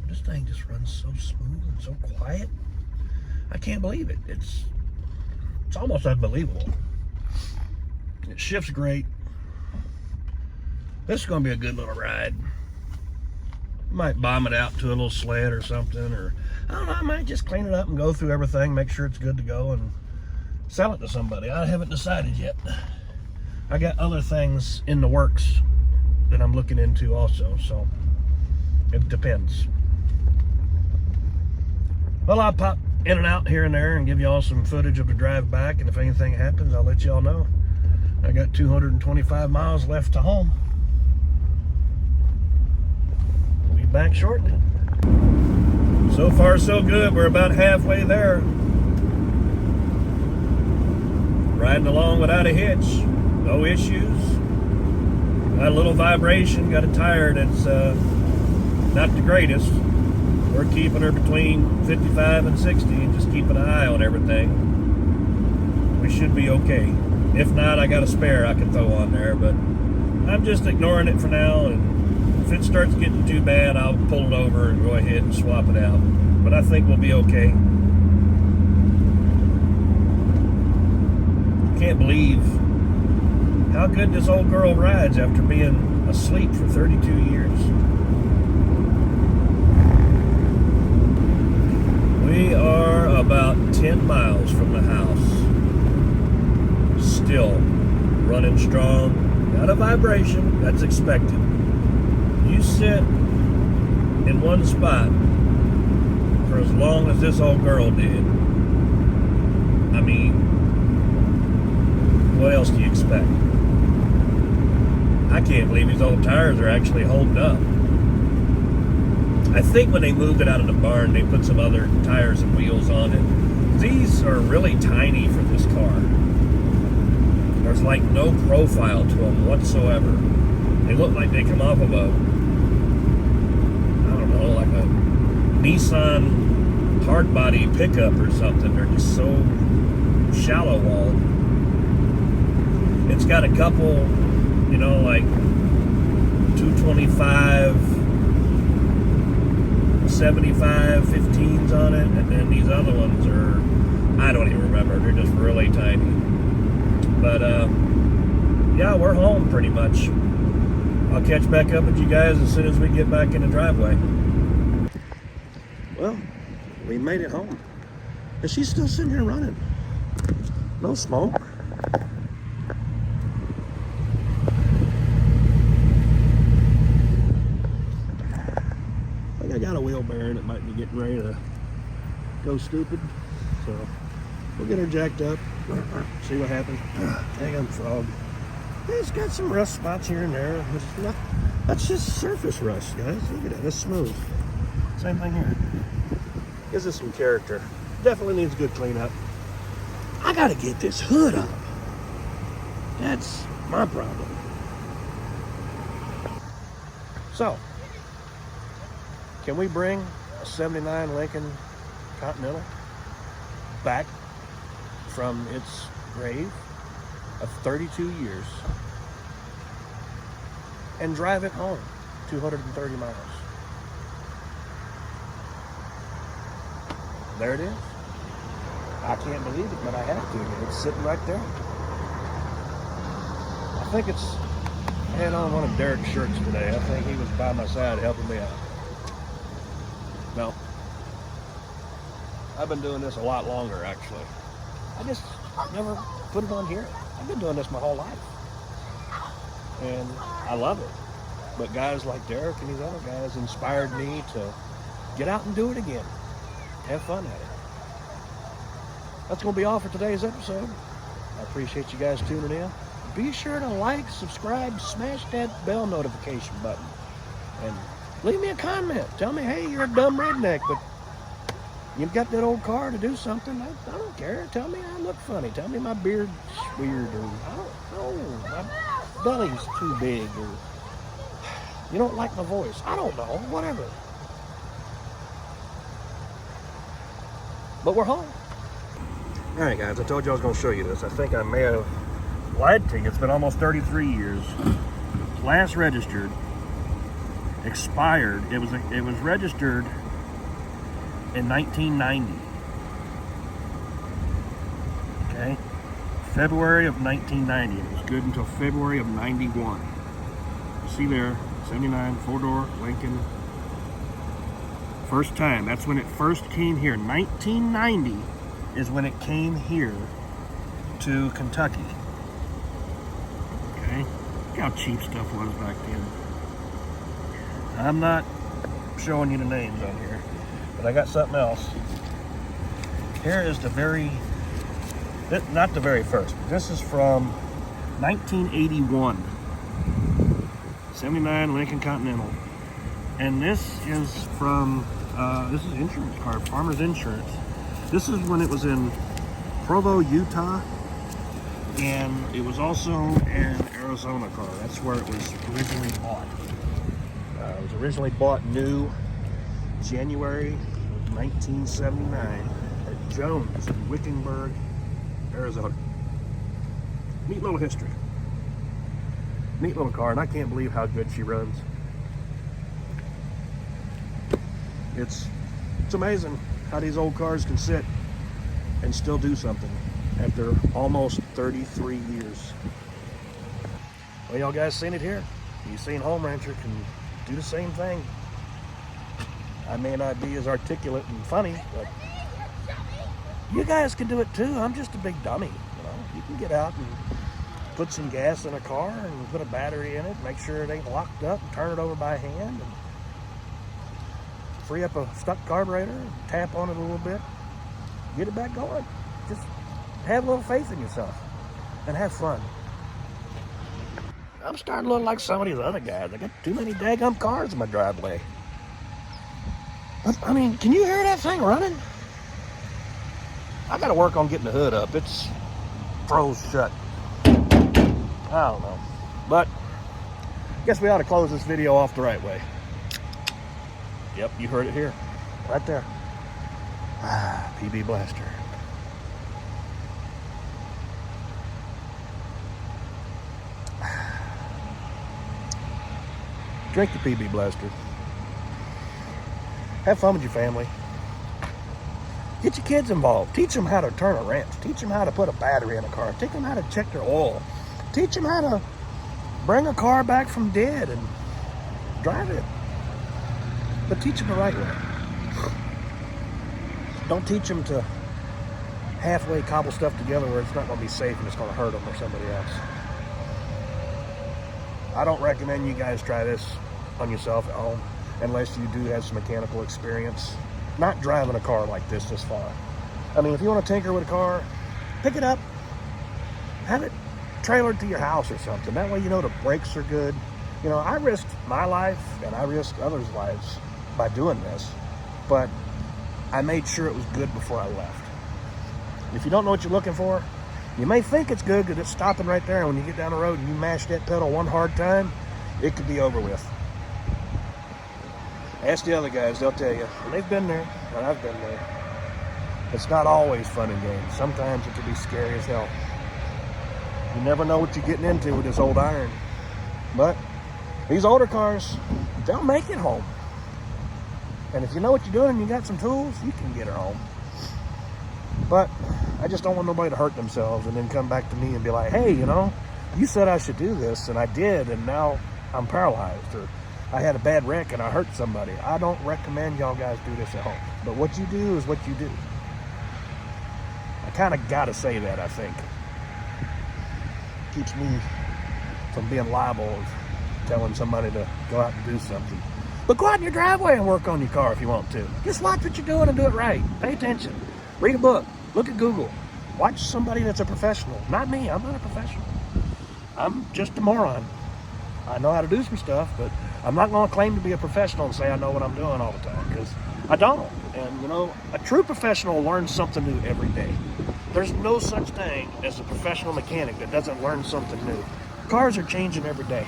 This thing just runs so smooth and so quiet. I can't believe it. It's almost unbelievable. It shifts great. This is going to be a good little ride. Might bomb it out to a little sled or something, or I don't know, I might just clean it up and go through everything, make sure it's good to go, and sell it to somebody. I haven't decided yet. I got other things in the works that I'm looking into also, so it depends. Well, I'll pop in and out here and there and give you all some footage of the drive back, and if anything happens, I'll let you all know. I got 225 miles left to home. We'll be back shortly. So far, so good. We're about halfway there. Riding along without a hitch. No issues. Got a little vibration. Got a tire that's not the greatest. We're keeping her between 55 and 60 and just keeping an eye on everything. We should be okay. If not, I got a spare I can throw on there, but I'm just ignoring it for now, and if it starts getting too bad, I'll pull it over and go ahead and swap it out. But I think we'll be okay. Can't believe how good this old girl rides after being asleep for 32 years. We are about 10 miles from the house. Still running strong. Got a vibration, that's expected. You sit in one spot for as long as this old girl did. I mean, what else do you expect? I can't believe these old tires are actually holding up. I think when they moved it out of the barn, they put some other tires and wheels on it. These are really tiny for this car. There's like no profile to them whatsoever. They look like they come off of a, I don't know, like a Nissan hardbody pickup or something. They're just so shallow walled. It's got a couple, you know, like 225, 75, 15s on it, and then these other ones are, I don't even remember. They're just really tiny. But yeah, we're home pretty much. I'll catch back up with you guys as soon as we get back in the driveway. Well, we made it home. And she's still sitting here running. No smoke. I think I got a wheel bearing that might be getting ready to go stupid. So we'll get her jacked up. See what happens. Hang on, frog. It's got some rust spots here and there. That's just surface rust, guys. Look at that. It's smooth. Same thing here. Gives us some character. Definitely needs good cleanup. I gotta get this hood up. That's my problem. So, can we bring a 79 Lincoln Continental back from its grave of 32 years and drive it home 230 miles. There it is. I can't believe it, but I have to. It's sitting right there. I think it's, I had on one of Derek's shirts today. I think he was by my side helping me out. No. I've been doing this a lot longer, actually. I just never put it on here. I've been doing this my whole life. And I love it. But guys like Derek and these other guys inspired me to get out and do it again. Have fun at it. That's going to be all for today's episode. I appreciate you guys tuning in. Be sure to like, subscribe, smash that bell notification button. And leave me a comment. Tell me, hey, you're a dumb redneck, but you've got that old car to do something. I don't care. Tell me I look funny. Tell me my beard's weird, or I don't know, my belly's too big, or you don't like my voice. I don't know. Whatever. But we're home. Alright guys, I told you I was going to show you this. I think I may have lied to you. It's been almost 33 years. Last registered, expired. It was registered in 1990. Okay? February of 1990. It was good until February of 91. You see there, 79, four-door Lincoln. First time. That's when it first came here. 1990 is when it came here to Kentucky. Okay? Look how cheap stuff was back then. I'm not showing you the names on here, but I got something else. Here is the very, not the very first, but this is from 1981. 79 Lincoln Continental. And this is from, this is insurance card, Farmer's Insurance. This is when it was in Provo, Utah, and it was also an Arizona car. That's where it was originally bought. It was originally bought new January of 1979 at Jones in Wickenburg, Arizona. Neat little history. Neat little car, and I can't believe how good she runs. It's amazing how these old cars can sit and still do something after almost 33 years. Well, y'all guys seen it here. You've seen HomeWrencher can do the same thing. I may not be as articulate and funny, but you guys can do it too. I'm just a big dummy, you know. You can get out and put some gas in a car and put a battery in it, make sure it ain't locked up, and turn it over by hand, and free up a stuck carburetor, tap on it a little bit, get it back going. Just have a little faith in yourself and have fun. I'm starting to look like some of these other guys. I got too many daggum cars in my driveway. I mean, can you hear that thing running? I gotta work on getting the hood up. It's froze shut. I don't know. But I guess we ought to close this video off the right way. Yep, you heard it here. Right there. PB Blaster. Drink the PB Blaster. Have fun with your family. Get your kids involved. Teach them how to turn a wrench. Teach them how to put a battery in a car. Teach them how to check their oil. Teach them how to bring a car back from dead and drive it. But teach them the right way. Don't teach them to halfway cobble stuff together where it's not going to be safe and it's going to hurt them or somebody else. I don't recommend you guys try this on yourself at home unless you do have some mechanical experience. Not driving a car like this far. I mean, if you want to tinker with a car, pick it up. Have it trailered to your house or something. That way you know the brakes are good. You know, I risked my life and I risked others' lives by doing this, but I made sure it was good before I left. If you don't know what you're looking for, you may think it's good because it's stopping right there, and when you get down the road and you mash that pedal one hard time, it could be over with. Ask the other guys, they'll tell you. They've been there, and I've been there. It's not always fun and games. Sometimes it can be scary as hell. You never know what you're getting into with this old iron. But these older cars, they'll make it home. And if you know what you're doing and you got some tools, you can get her home. But I just don't want nobody to hurt themselves and then come back to me and be like, hey, you know, you said I should do this, and I did, and now I'm paralyzed, or I had a bad wreck and I hurt somebody. I don't recommend y'all guys do this at home. But what you do is what you do. I kind of got to say that, I think. Keeps me from being liable of telling somebody to go out and do something. But go out in your driveway and work on your car if you want to. Just watch what you're doing and do it right. Pay attention. Read a book. Look at Google. Watch somebody that's a professional. Not me. I'm not a professional. I'm just a moron. I know how to do some stuff, but I'm not going to claim to be a professional and say I know what I'm doing all the time, because I don't. And, you know, a true professional learns something new every day. There's no such thing as a professional mechanic that doesn't learn something new. Cars are changing every day.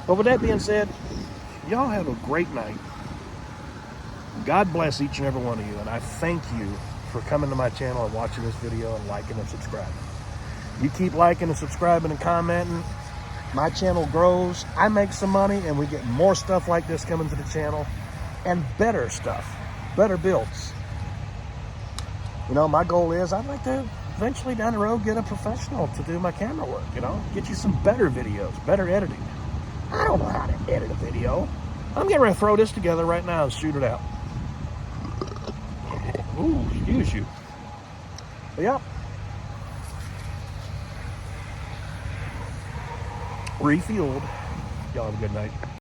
But with that being said, y'all have a great night. God bless each and every one of you, and I thank you for coming to my channel and watching this video and liking and subscribing. You keep liking and subscribing and commenting, my channel grows, I make some money, and we get more stuff like this coming to the channel, and better stuff, better builds. You know, my goal is I'd like to eventually down the road get a professional to do my camera work, you know, get you some better videos, better editing. I don't know how to edit a video. I'm getting ready to throw this together right now and shoot it out. Ooh, excuse you. But yeah. Refueled. Y'all have a good night.